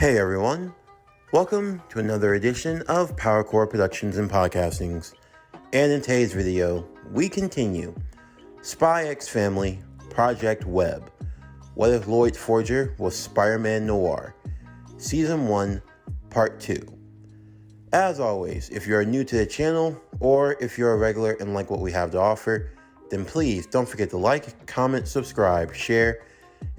Hey everyone, welcome to another edition of PowerCore Productions and Podcastings. And in today's video, we continue Spy X Family Project W.E.B. What if Loid Forger was Spider-Man Noir? Season 1, Part 2. As always, if you're new to the channel, or if you're a regular and like what we have to offer, then please don't forget to like, comment, subscribe, share,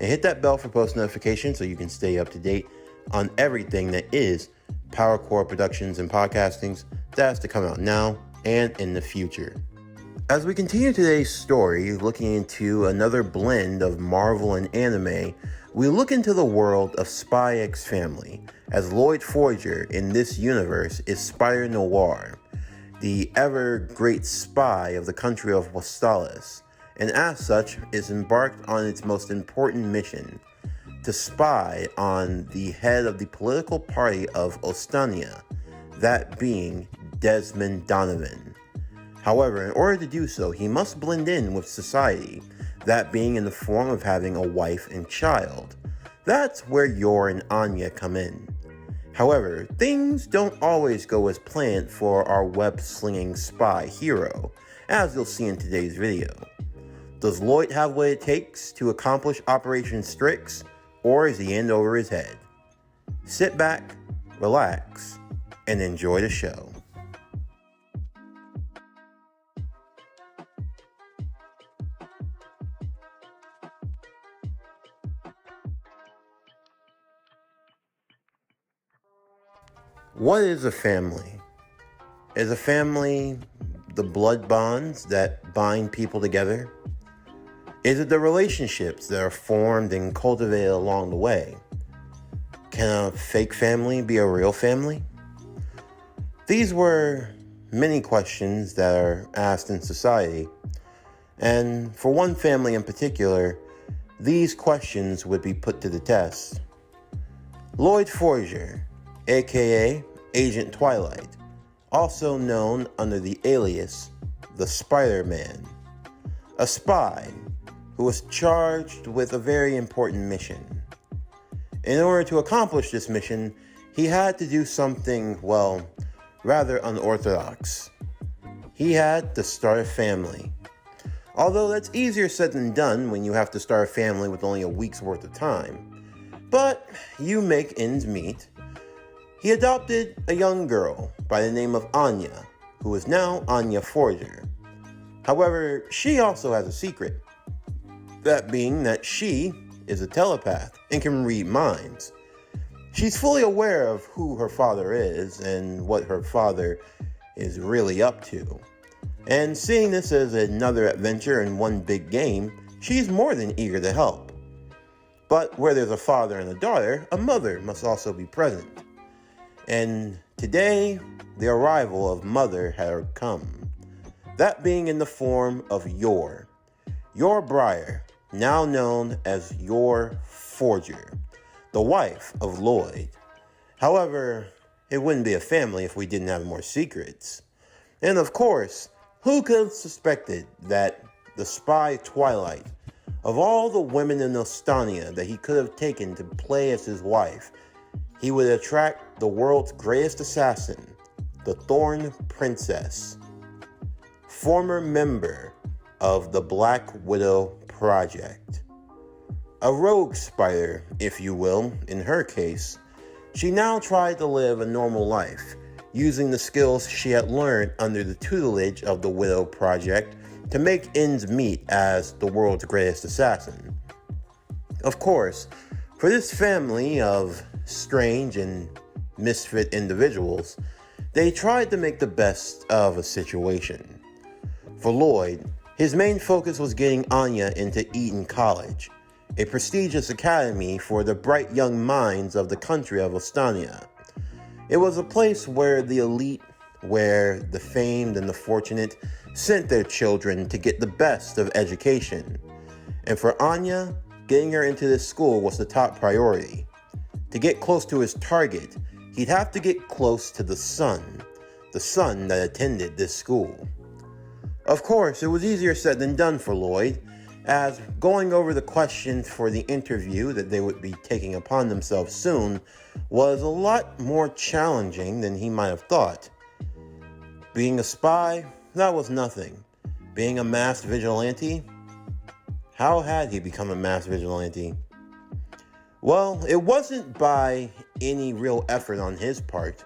and hit that bell for post notifications so you can stay up to date on everything that is PowerCore Productions and Podcastings that's to come out now and in the future. As we continue today's story, looking into another blend of Marvel and anime, we look into the world of Spy X Family, as Loid Forger in this universe is Spider Noir, the ever great spy of the country of Wastalis, and as such is embarked on its most important mission, to spy on the head of the political party of Ostania, that being Desmond Donovan. However, in order to do so, he must blend in with society, that being in the form of having a wife and child. That's where Yor and Anya come in. However, things don't always go as planned for our web-slinging spy hero, as you'll see in today's video. Does Loid have what it takes to accomplish Operation Strix, or is he in over his head? Sit back, relax, and enjoy the show. What is a family? Is a family the blood bonds that bind people together? Is it the relationships that are formed and cultivated along the way? Can a fake family be a real family? These were many questions that are asked in society, and for one family in particular, these questions would be put to the test. Loid Forger, aka Agent Twilight, also known under the alias the Spider-Man, a spy who was charged with a very important mission. In order to accomplish this mission, he had to do something, well, rather unorthodox. He had to start a family. Although that's easier said than done when you have to start a family with only a week's worth of time. But you make ends meet. He adopted a young girl by the name of Anya, who is now Anya Forger. However, she also has a secret. That being that she is a telepath and can read minds. She's fully aware of who her father is and what her father is really up to. And seeing this as another adventure in one big game, she's more than eager to help. But where there's a father and a daughter, a mother must also be present. And today, the arrival of Mother had come. That being in the form of Yor Breyer, now known as Yor Forger, the wife of Loid. However, it wouldn't be a family if we didn't have more secrets. And of course, who could have suspected that the spy Twilight, of all the women in Ostania that he could have taken to play as his wife, he would attract the world's greatest assassin, the Thorn Princess, former member of the Black Widow Project. A rogue spider, if you will, in her case. She now tried to live a normal life, using the skills she had learned under the tutelage of the Widow Project to make ends meet as the world's greatest assassin. Of course, for this family of strange and misfit individuals, they tried to make the best of a situation. For Loid, his main focus was getting Anya into Eton College, a prestigious academy for the bright young minds of the country of Ostania. It was a place where the elite, where the famed and the fortunate sent their children to get the best of education. And for Anya, getting her into this school was the top priority. To get close to his target, he'd have to get close to the son that attended this school. Of course, it was easier said than done for Loid, as going over the questions for the interview that they would be taking upon themselves soon was a lot more challenging than he might have thought. Being a spy, that was nothing. Being a masked vigilante, how had he become a masked vigilante? Well, it wasn't by any real effort on his part.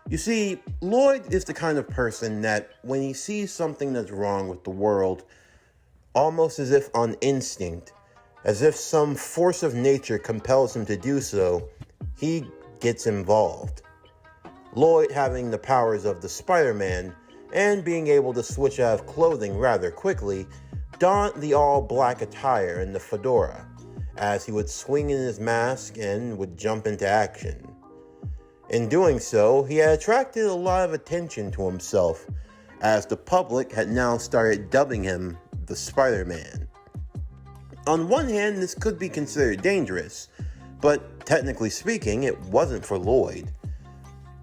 You see, Loid is the kind of person that when he sees something that's wrong with the world, almost as if on instinct, as if some force of nature compels him to do so, he gets involved. Loid, having the powers of the Spider-Man and being able to switch out of clothing rather quickly, donned the all-black attire and the fedora, as he would swing in his mask and would jump into action. In doing so, he had attracted a lot of attention to himself, as the public had now started dubbing him the Spider-Man. On one hand, this could be considered dangerous, but technically speaking, it wasn't for Loid.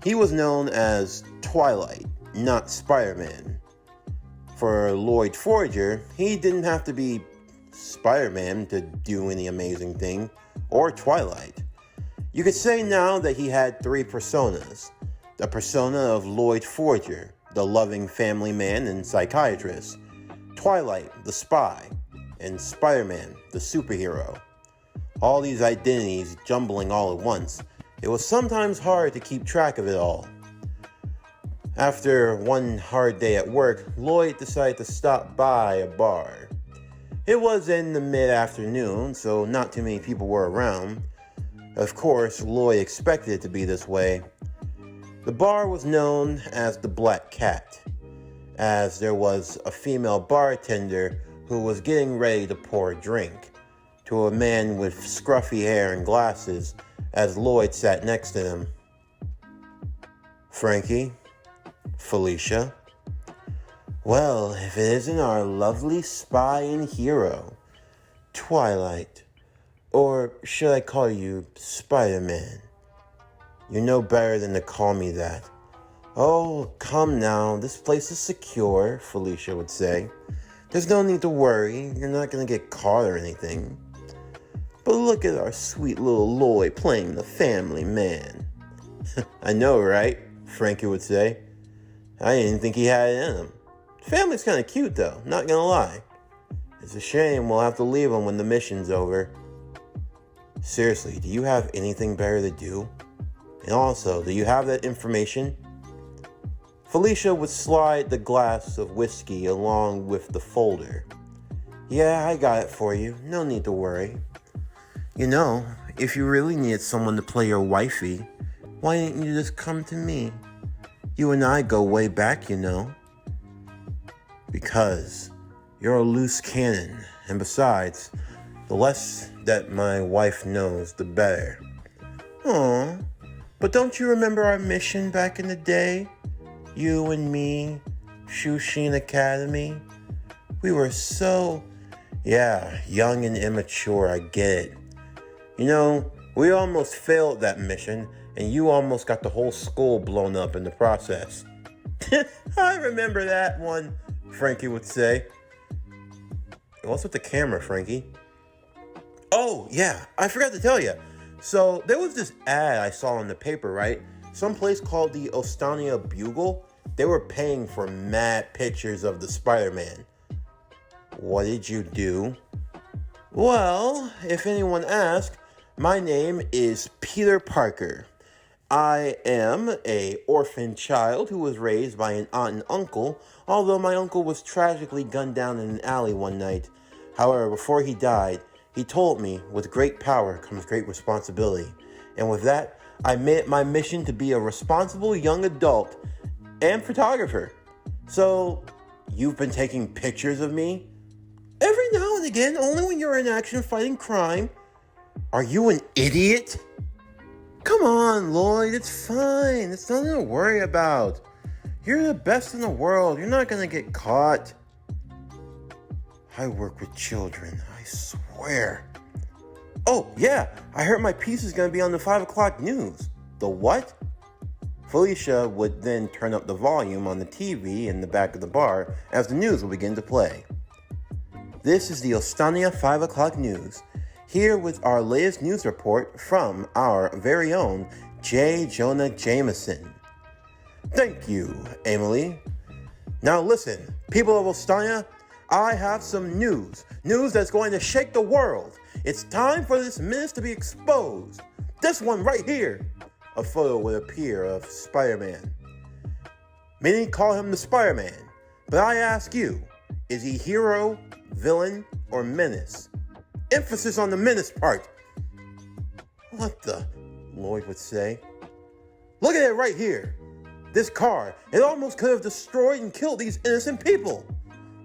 He was known as Twilight, not Spider-Man. For Loid Forager, he didn't have to be Spider-Man to do any amazing thing, or Twilight. You could say now that he had three personas. The persona of Loid Forager, the loving family man and psychiatrist, Twilight, the spy, and Spider-Man, the superhero. All these identities jumbling all at once, it was sometimes hard to keep track of it all. After one hard day at work, Loid decided to stop by a bar. It was in the mid-afternoon, so not too many people were around. Of course, Loid expected it to be this way. The bar was known as the Black Cat, as there was a female bartender who was getting ready to pour a drink to a man with scruffy hair and glasses, as Loid sat next to him. Frankie? Felicia? Well, if it isn't our lovely spy and hero, Twilight. Or should I call you Spider-Man? You know better than to call me that. Oh, come now, this place is secure, Felicia would say. There's no need to worry, you're not going to get caught or anything. But look at our sweet little Loid playing the family man. I know, right? Frankie would say. I didn't think he had it in him. Family's kind of cute, though, not gonna lie. It's a shame we'll have to leave him when the mission's over. Seriously, do you have anything better to do? And also, do you have that information? Felicia would slide the glass of whiskey along with the folder. Yeah, I got it for you. No need to worry. You know, if you really needed someone to play your wifey, why didn't you just come to me? You and I go way back, you know. Because you're a loose cannon, and besides, the less that my wife knows, the better. Aw, but don't you remember our mission back in the day? You and me, Shushin Academy? We were so, young and immature, I get it. You know, we almost failed that mission, and you almost got the whole school blown up in the process. I remember that one, Frankie would say. What's with the camera, Frankie? Oh, yeah, I forgot to tell you. So, there was this ad I saw in the paper, right? Some place called the Ostania Bugle. They were paying for mad pictures of the Spider-Man. What did you do? Well, if anyone asks, my name is Peter Parker. I am an orphan child who was raised by an aunt and uncle, although my uncle was tragically gunned down in an alley one night. However, before he died, he told me, with great power comes great responsibility. And with that, I made it my mission to be a responsible young adult and photographer. So, you've been taking pictures of me? Every now and again, only when you're in action fighting crime. Are you an idiot? Come on, Loid, it's fine. It's nothing to worry about. You're the best in the world. You're not gonna get caught. I work with children, I swear. Oh, yeah, I heard my piece is gonna be on the 5 o'clock news. The what? Felicia would then turn up the volume on the TV in the back of the bar as the news would begin to play. This is the Ostania 5 o'clock news, here with our latest news report from our very own J. Jonah Jameson. Thank you, Emily. Now listen, people of Ostania, I have some news that's going to shake the world. It's time for this menace to be exposed. This one right here, a photo would appear of Spider-Man. Many call him the Spider-Man, but I ask you, is he hero, villain, or menace? Emphasis on the menace part. What the? Loid would say. Look at it right here. This car, it almost could have destroyed and killed these innocent people.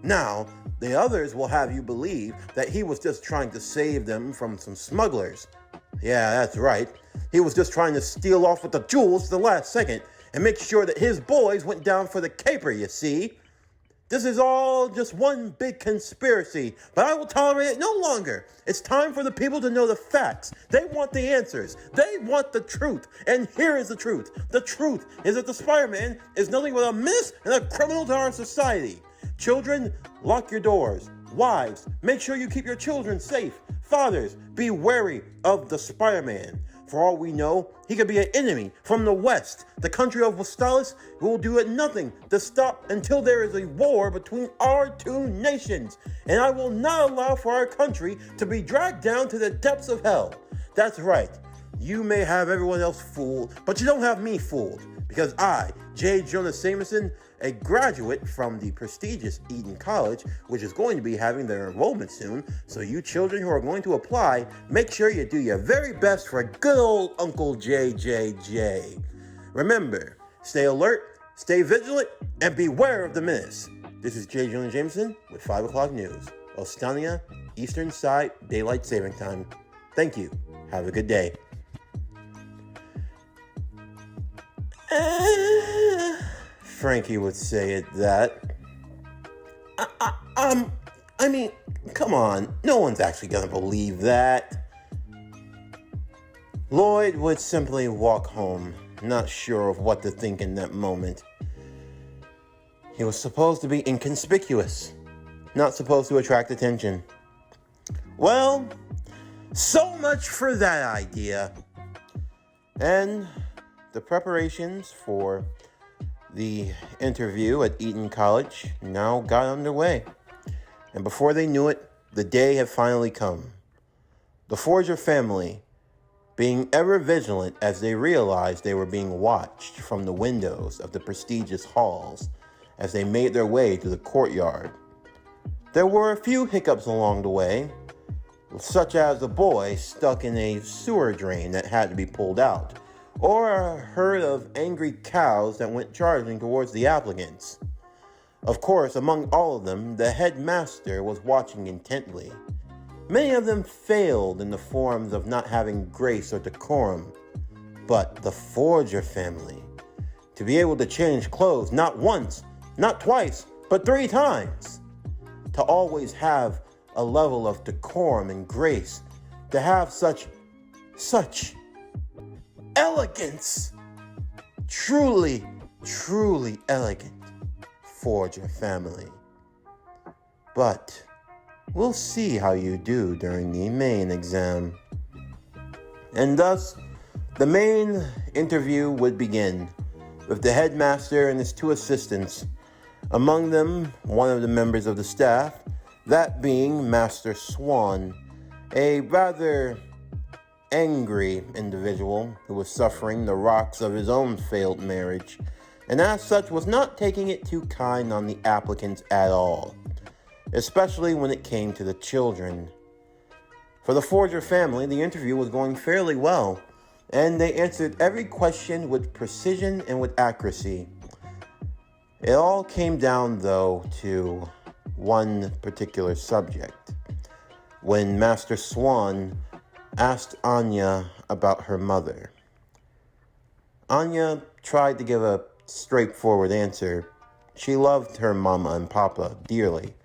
Now, the others will have you believe that he was just trying to save them from some smugglers. Yeah, that's right. He was just trying to steal off with the jewels at the last second and make sure that his boys went down for the caper, you see. This is all just one big conspiracy, but I will tolerate it no longer. It's time for the people to know the facts. They want the answers. They want the truth. And here is the truth. The truth is that the Spider-Man is nothing but a menace and a criminal to our society. Children, lock your doors. Wives, make sure you keep your children safe. Fathers, be wary of the Spider-Man. For all we know, he could be an enemy from the West, the country of Westalis, who will do nothing to stop until there is a war between our two nations. And I will not allow for our country to be dragged down to the depths of hell. That's right. You may have everyone else fooled, but you don't have me fooled. Because I, J. Jonah Jameson, a graduate from the prestigious Eton College, which is going to be having their enrollment soon, so you children who are going to apply, make sure you do your very best for good old Uncle JJJ. Remember, stay alert, stay vigilant, and beware of the menace. This is J. Jonah Jameson with 5 o'clock news. Ostania, Eastern Side, Daylight Saving Time. Thank you. Have a good day. Frankie would say it that. I mean, come on. No one's actually gonna believe that. Loid would simply walk home, not sure of what to think in that moment. He was supposed to be inconspicuous, not supposed to attract attention. Well, so much for that idea. And the preparations for the interview at Eton College now got underway. And before they knew it, the day had finally come. The Forger family, being ever vigilant as they realized they were being watched from the windows of the prestigious halls as they made their way to the courtyard. There were a few hiccups along the way, such as a boy stuck in a sewer drain that had to be pulled out, or a herd of angry cows that went charging towards the applicants. Of course, among all of them, the headmaster was watching intently. Many of them failed in the forms of not having grace or decorum. But the Forger family, to be able to change clothes not once, not twice, but 3 times, to always have a level of decorum and grace, to have such elegance. Truly, truly elegant Forger family. But we'll see how you do during the main exam. And thus, the main interview would begin with the headmaster and his 2 assistants. Among them, one of the members of the staff, that being Master Swan, a rather angry individual who was suffering the rocks of his own failed marriage, and as such was not taking it too kind on the applicants at all, especially when it came to the children. For the Forger family, the interview was going fairly well, and they answered every question with precision and with accuracy. It all came down, though, to one particular subject. When Master Swan asked Anya about her mother. Anya tried to give a straightforward answer. She loved her mama and papa dearly.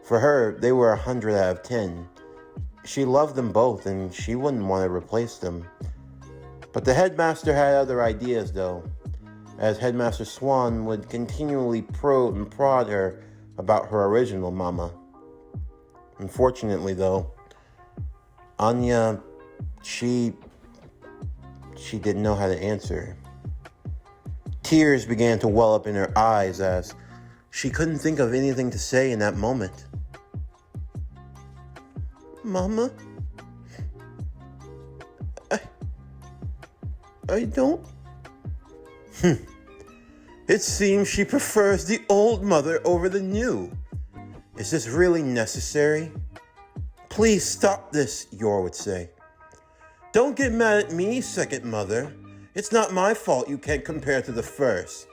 For her, they were 100 out of 10. She loved them both, and she wouldn't want to replace them. But the headmaster had other ideas, though, as Headmaster Swan would continually probe and prod her about her original mama. Unfortunately, though, Anya, she didn't know how to answer. Tears began to well up in her eyes as she couldn't think of anything to say in that moment. Mama, I don't. It seems she prefers the old mother over the new. Is this really necessary? Please stop this, Yor would say. Don't get mad at me, second mother. It's not my fault you can't compare to the first.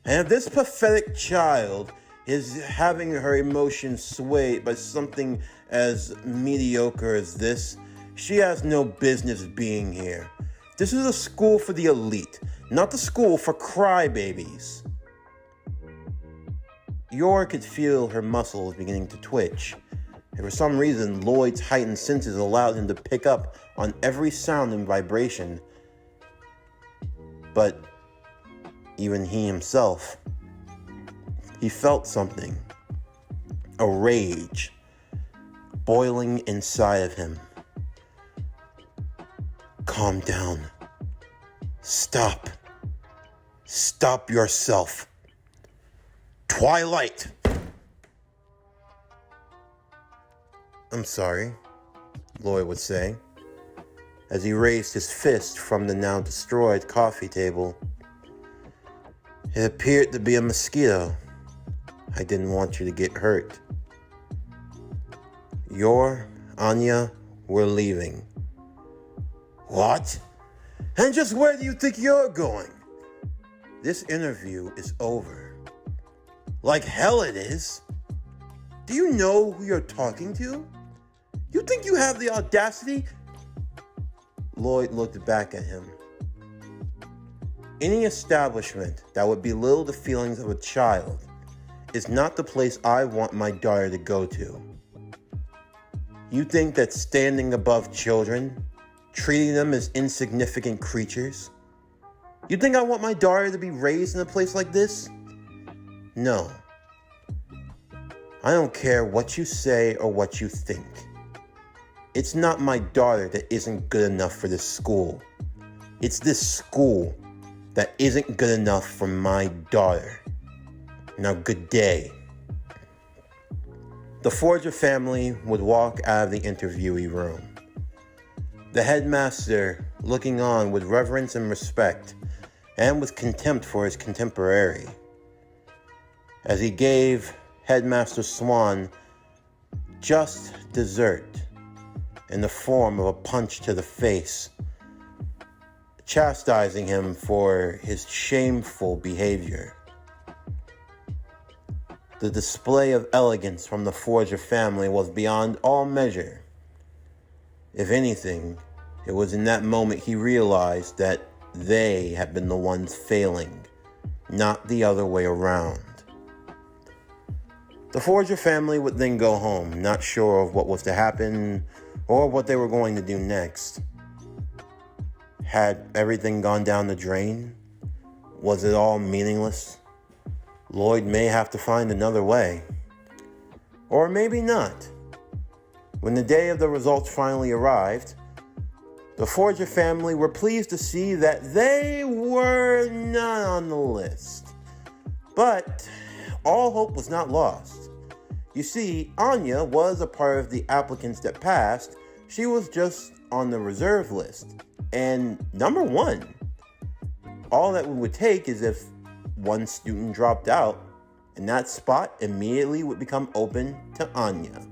And if this pathetic child is having her emotions swayed by something as mediocre as this, she has no business being here. This is a school for the elite, not the school for crybabies. Yor could feel her muscles beginning to twitch. And for some reason, Loid's heightened senses allowed him to pick up on every sound and vibration. But even he himself, he felt something, a rage, boiling inside of him. Calm down. Stop. Stop yourself. Twilight. I'm sorry, Loid would say, as he raised his fist from the now destroyed coffee table. It appeared to be a mosquito. I didn't want you to get hurt. Yor, Anya, we're leaving. What? And just where do you think you're going? This interview is over. Like hell it is. Do you know who you're talking to? You think you have the audacity? Loid looked back at him. Any establishment that would belittle the feelings of a child is not the place I want my daughter to go to. You think that standing above children, treating them as insignificant creatures? You think I want my daughter to be raised in a place like this? No. I don't care what you say or what you think. It's not my daughter that isn't good enough for this school. It's this school that isn't good enough for my daughter. Now, good day. The Forger family would walk out of the interviewee room. The headmaster looking on with reverence and respect, and with contempt for his contemporary, as he gave Headmaster Swan just dessert in the form of a punch to the face, chastising him for his shameful behavior. The display of elegance from the Forger family was beyond all measure. If anything, it was in that moment he realized that they had been the ones failing, not the other way around. The Forger family would then go home, not sure of what was to happen or what they were going to do next. Had everything gone down the drain? Was it all meaningless? Loid may have to find another way. Or maybe not. When the day of the results finally arrived, the Forger family were pleased to see that they were not on the list. But all hope was not lost. You see, Anya was a part of the applicants that passed. She was just on the reserve list. And number one, all that we would take is if one student dropped out, and that spot immediately would become open to Anya.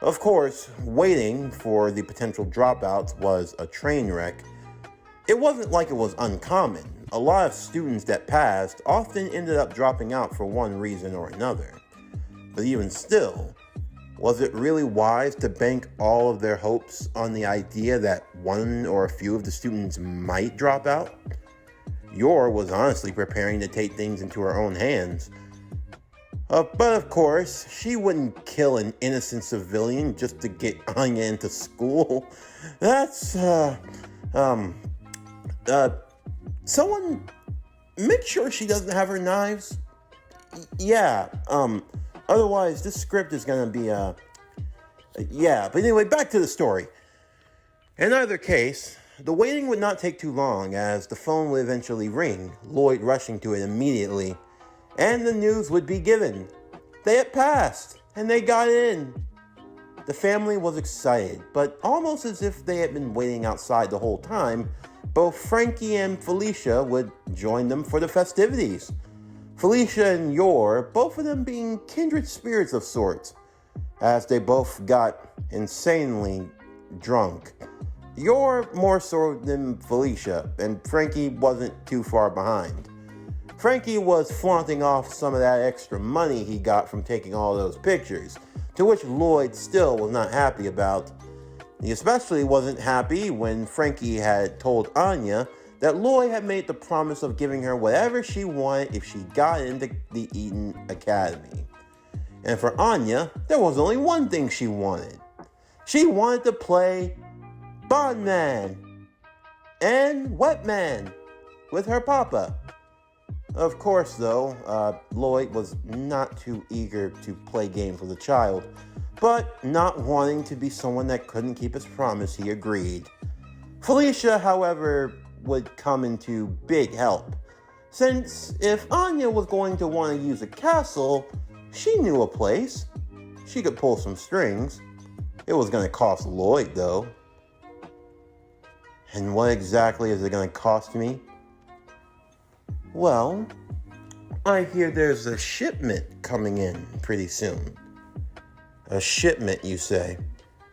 Of course, waiting for the potential dropouts was a train wreck. It wasn't like it was uncommon. A lot of students that passed often ended up dropping out for one reason or another. But even still, was it really wise to bank all of their hopes on the idea that one or a few of the students might drop out? Yor was honestly preparing to take things into her own hands. But of course, she wouldn't kill an innocent civilian just to get Anya into school. That's, someone make sure she doesn't have her knives. Yeah, otherwise this script is gonna be, Yeah, but anyway, back to the story. In either case, the waiting would not take too long, as the phone would eventually ring, Loid rushing to it immediately, and the news would be given. They had passed, and they got in. The family was excited, but almost as if they had been waiting outside the whole time, both Frankie and Felicia would join them for the festivities. Felicia and Yor, both of them being kindred spirits of sorts, as they both got insanely drunk. Yor more so than Felicia, and Frankie wasn't too far behind. Frankie was flaunting off some of that extra money he got from taking all those pictures, to which Loid still was not happy about. He especially wasn't happy when Frankie had told Anya that Loid had made the promise of giving her whatever she wanted if she got into the Eden Academy. And for Anya, there was only one thing she wanted. She wanted to play Bondman and Wetman with her papa. Of course, though, Loid was not too eager to play games with a child, but not wanting to be someone that couldn't keep his promise, he agreed. Felicia, however, would come into big help, since if Anya was going to want to use a castle, she knew a place. She could pull some strings. It was going to cost Loid, though. And what exactly is it going to cost me? Well, I hear there's a shipment coming in pretty soon. A shipment, you say?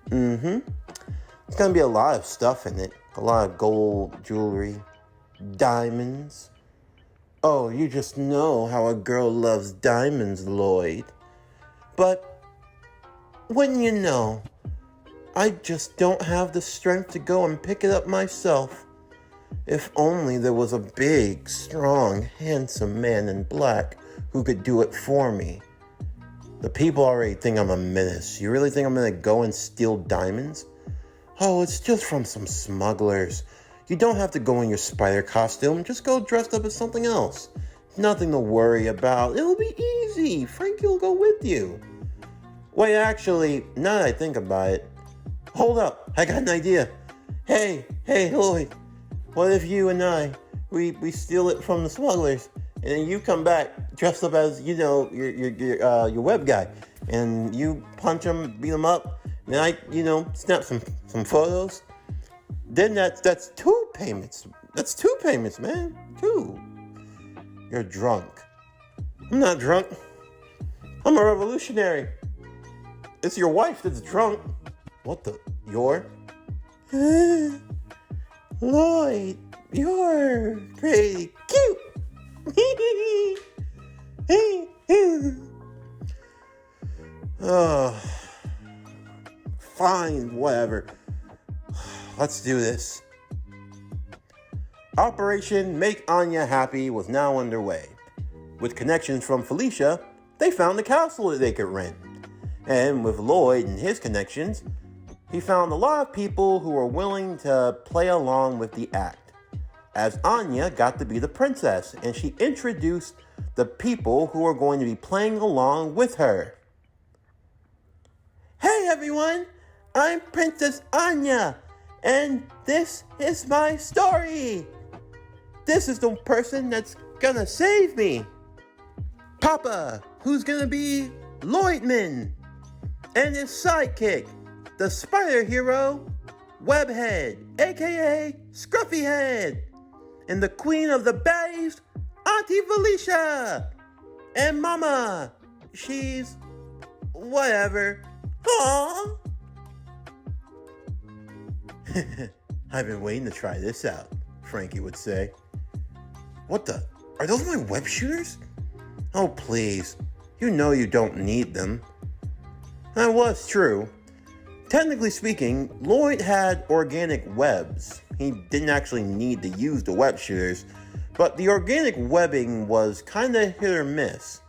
Mm-hmm. There's going to be a lot of stuff in it. A lot of gold, jewelry, diamonds. Oh, you just know how a girl loves diamonds, Loid. But, wouldn't you know, I just don't have the strength to go and pick it up myself. If only there was a big, strong, handsome man in black who could do it for me. The people already think I'm a menace. You really think I'm gonna go and steal diamonds? Oh, it's just from some smugglers. You don't have to go in your spider costume. Just go dressed up as something else. Nothing to worry about. It'll be easy. Frankie will go with you. Wait, actually, now that I think about it, hold up, I got an idea. Hey, Loid, what if you and I, we steal it from the smugglers, and then you come back dressed up as, you know, your web guy, and you punch them, beat them up, and I, snap some photos. Then that's two payments. That's two payments, man. Two. You're drunk. I'm not drunk. I'm a revolutionary. It's your wife that's drunk. What the? You're? Loid, you're pretty cute. Oh, fine, whatever. Let's do this. Operation Make Anya Happy was now underway. With connections from Felicia, they found a castle that they could rent. And with Loid and his connections, he found a lot of people who were willing to play along with the act. As Anya got to be the princess, and she introduced the people who were going to be playing along with her. Hey everyone, I'm Princess Anya, and this is my story. This is the person that's gonna save me. Papa, who's gonna be Loidman, and his sidekick, the spider hero, Webhead, aka Scruffyhead, and the queen of the baddies, Auntie Felicia, and Mama, she's whatever. Aww. I've been waiting to try this out, Frankie would say. What the? Are those my web shooters? Oh, please. You know you don't need them. That was true. Technically speaking, Loid had organic webs. He didn't actually need to use the web shooters, but the organic webbing was kind of hit or miss.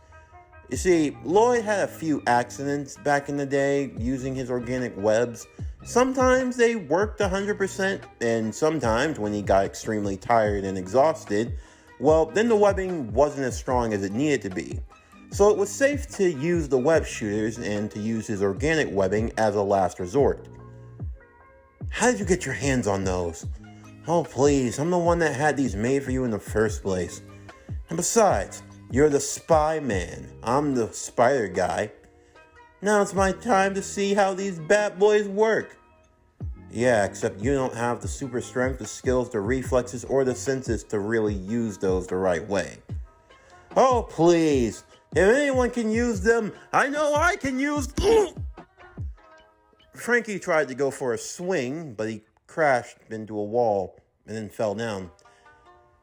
You see, Loid had a few accidents back in the day using his organic webs. Sometimes they worked 100%, and sometimes when he got extremely tired and exhausted, well, then the webbing wasn't as strong as it needed to be. So it was safe to use the web shooters and to use his organic webbing as a last resort. How did you get your hands on those? Oh please, I'm the one that had these made for you in the first place. And besides, you're the spy man. I'm the spider guy. Now it's my time to see how these bad boys work. Yeah, except you don't have the super strength, the skills, the reflexes, or the senses to really use those the right way. Oh, please. If anyone can use them, I know I can use... Frankie tried to go for a swing, but he crashed into a wall and then fell down.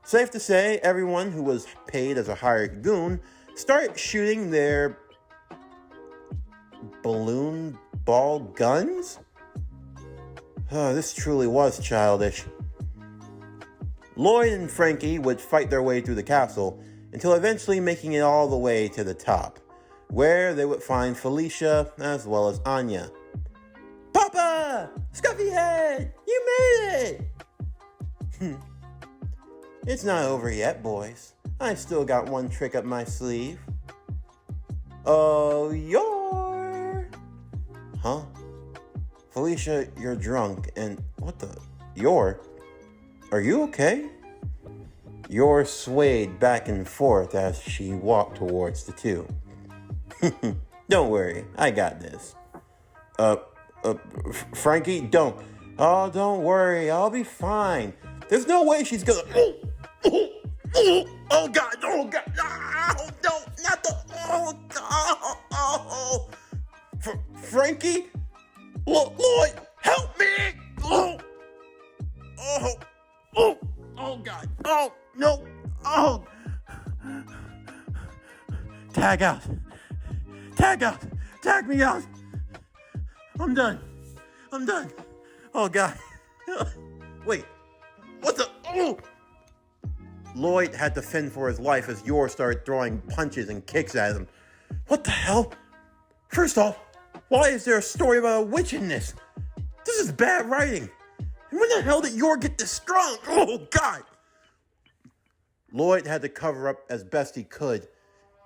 Safe to say, everyone who was paid as a hired goon started shooting their balloon ball guns? Oh, this truly was childish. Loid and Frankie would fight their way through the castle until eventually making it all the way to the top, where they would find Felicia as well as Anya. Papa! Scuffy head! You made it! It's not over yet, boys. I still got one trick up my sleeve. Oh, you're... Huh? Felicia, you're drunk, and what the... You're... Are you okay? Yor swayed back and forth as she walked towards the two. Don't worry, I got this. Frankie, don't. Oh, don't worry, I'll be fine. There's no way she's gonna... Oh, God, oh, God. Oh, no, not the... Oh, God. Oh. Frankie? Loid, help me! Oh, God. Oh, no. Oh. Tag out. Tag me out. I'm done. Oh, God. Wait. What the... Oh! Loid had to fend for his life as Yor started throwing punches and kicks at him. What the hell? First off, why is there a story about a witch in this? This is bad writing. And when the hell did Yor get this strong? Oh, God. Loid had to cover up as best he could.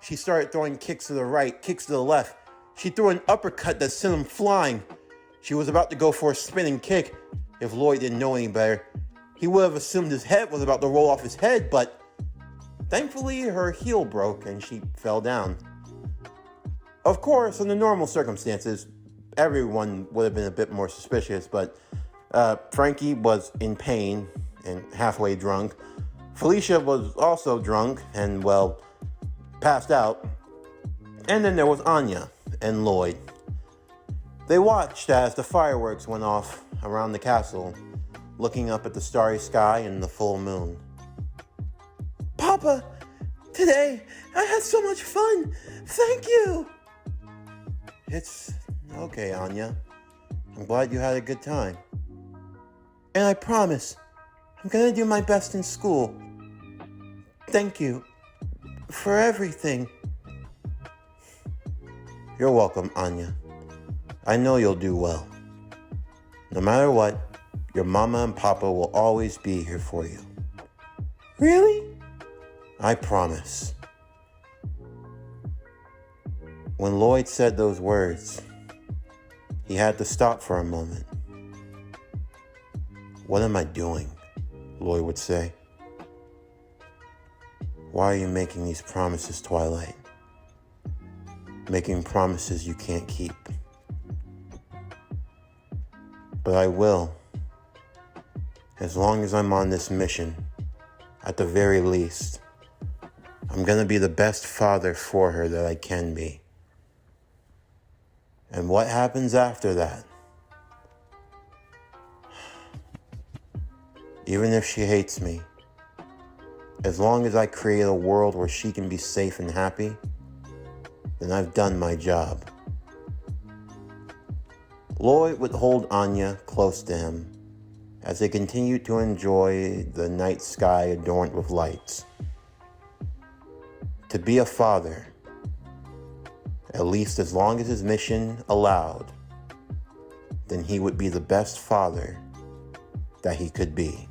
She started throwing kicks to the right, kicks to the left. She threw an uppercut that sent him flying. She was about to go for a spinning kick. If Loid didn't know any better, he would have assumed his head was about to roll off his head, but thankfully her heel broke and she fell down. Of course, under normal circumstances, everyone would have been a bit more suspicious, but Frankie was in pain and halfway drunk. Felicia was also drunk and, well, passed out. And then there was Anya and Loid. They watched as the fireworks went off around the castle, looking up at the starry sky and the full moon. Papa, today I had so much fun. Thank you. It's okay, Anya. I'm glad you had a good time. And I promise, I'm gonna do my best in school. Thank you for everything. You're welcome, Anya. I know you'll do well. No matter what, your mama and papa will always be here for you. Really? I promise. When Loid said those words, he had to stop for a moment. What am I doing? Loid would say. Why are you making these promises, Twilight? Making promises you can't keep. But I will. As long as I'm on this mission, at the very least, I'm gonna be the best father for her that I can be. And what happens after that? Even if she hates me, as long as I create a world where she can be safe and happy, then I've done my job. Loid would hold Anya close to him as they continued to enjoy the night sky adorned with lights. To be a father, at least as long as his mission allowed, then he would be the best father that he could be.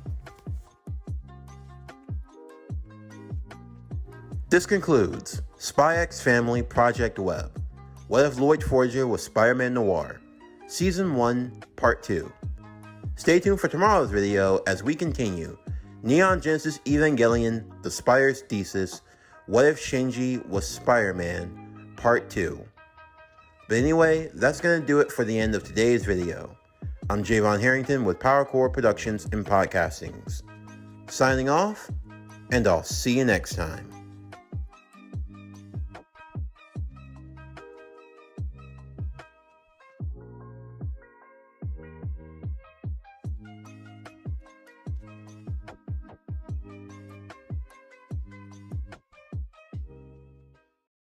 This concludes Spy X Family Project W.E.B. What If Loid Forger was Spider-Man Noir? Season 1, Part 2. Stay tuned for tomorrow's video as we continue Neon Genesis Evangelion, The Spire's Thesis, What If Shinji Was Spider-Man, Part 2. But anyway, that's going to do it for the end of today's video. I'm Javon Harrington with PowerCore Productions and Podcastings. Signing off, and I'll see you next time.